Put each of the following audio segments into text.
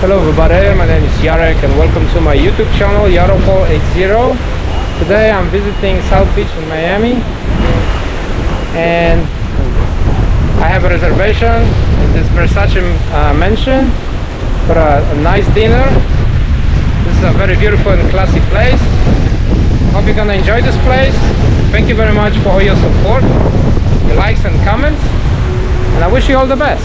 Hello everybody, my name is Jarek and welcome to my YouTube channel Jarek80. Today I'm visiting South Beach in Miami and I have a reservation in this Versace Mansion for a nice dinner. This is a very beautiful and classy place. Hope you're gonna enjoy this place. Thank you very much for all your support, your likes and comments, and I wish you all the best.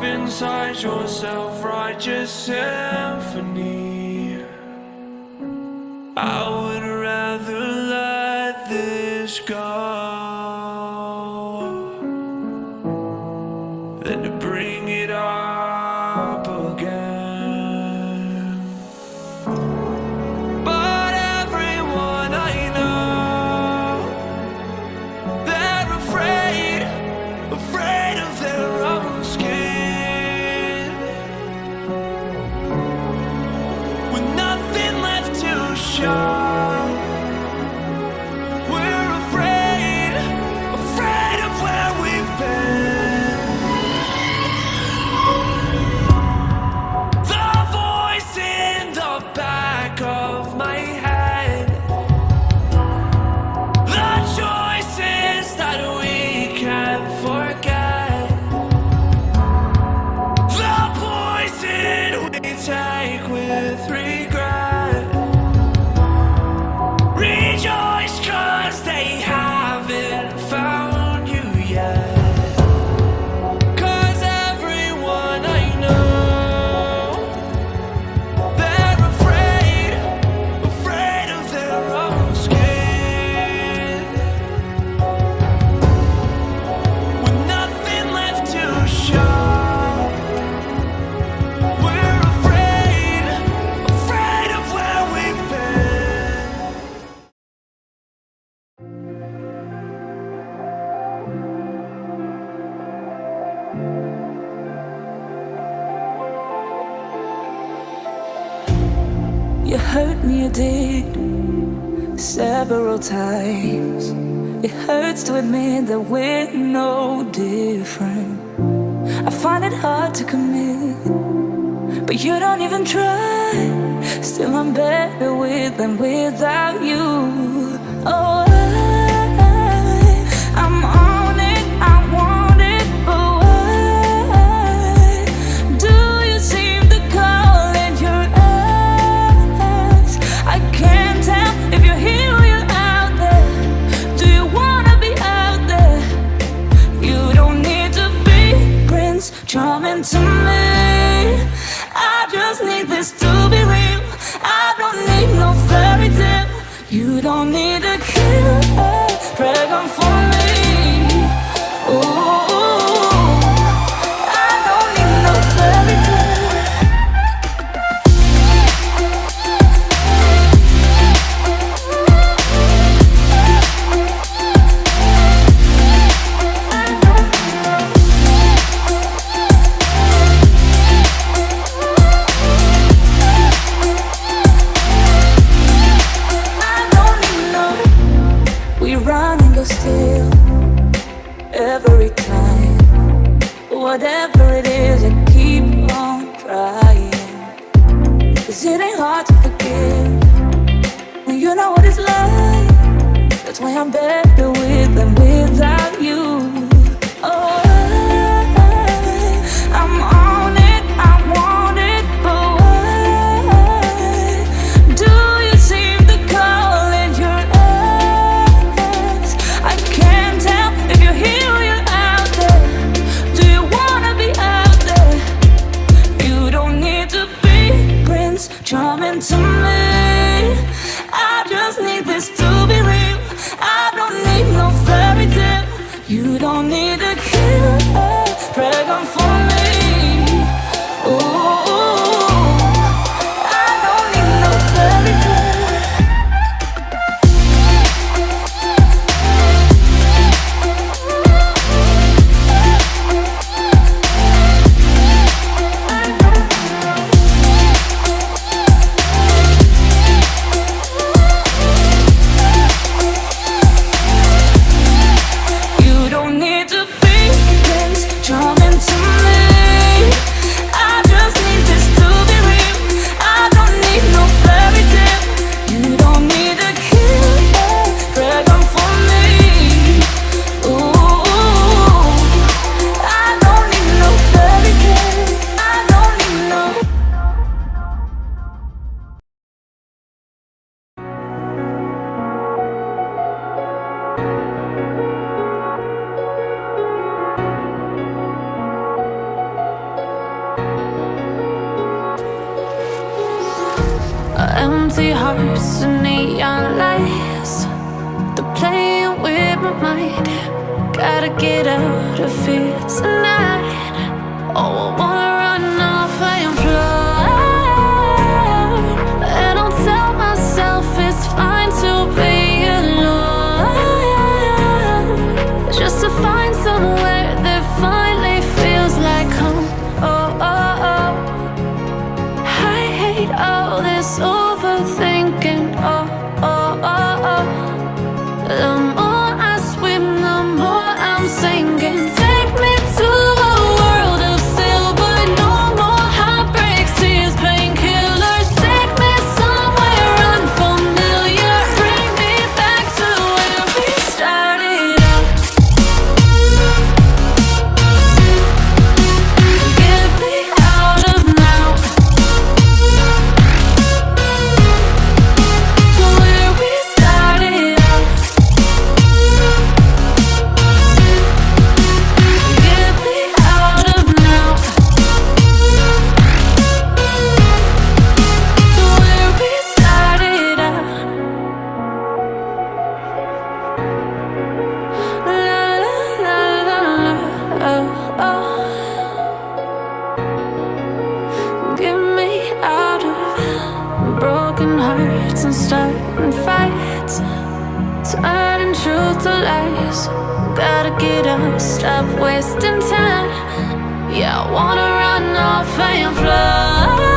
Inside your self-righteous symphony, I would rather let this go than to bring it up again. But everyone I know, they're afraid of their own skin. We're afraid of where we've been. The voice in the back of my head, the choices that we can't forget, the poison we take with regret. Rejoice, 'cause they haven't found you yet. 'Cause everyone I know, they're afraid of their own skin. With nothing left to show, we're afraid of where we've been. You hurt me, you did, several times. It hurts to admit that we're no different. I find it hard to commit, but you don't even try. Still I'm better with than without you. Oh, I'm on it, I want it, but why do you seem to call in your eyes? I can't tell if you're here or you're out there. Do you wanna be out there? You don't need to be Prince Charming to me. I just need this to be real. I don't need no fairy tale. You don't need a killer pregnant for me. Ooh, I don't need no fairy tale. Still, every time, whatever it is, I keep on trying. 'Cause it ain't hard to forgive when you know what it's like. That's why I'm better with than without you. Oh, I'm on it, I want it, but why do you seem to call in your eyes? I can't tell if you're here or you're out there. Do you wanna be out there? You don't need to be Prince Charming to me. I just need this to be real. I don't need no fairy tale. You don't need a killer pregnant for me. Ooh, I don't need no fairy tale. empty hearts and neon lights. They're playing with my mind. Gotta get out of here tonight. Oh, I wanna run off and fly. And I'll tell myself it's fine to be alone, just to find somewhere that finally feels like home. Oh, oh, oh. I hate all this overthinking. Oh, oh, oh, oh. The more I swim, the more I'm sinking. Take me to a world of silver. No more heartbreaks, tears, painkillers. Take me somewhere unfamiliar. Bring me back to where we started out. Get me out of now. To where we started out. Get me out of now. To where we started out. La la la la la. Oh, oh. Get me out of broken hearts and starting fights, turning truth to lies. Gotta get up, stop wasting time. Yeah, I wanna run off and fly.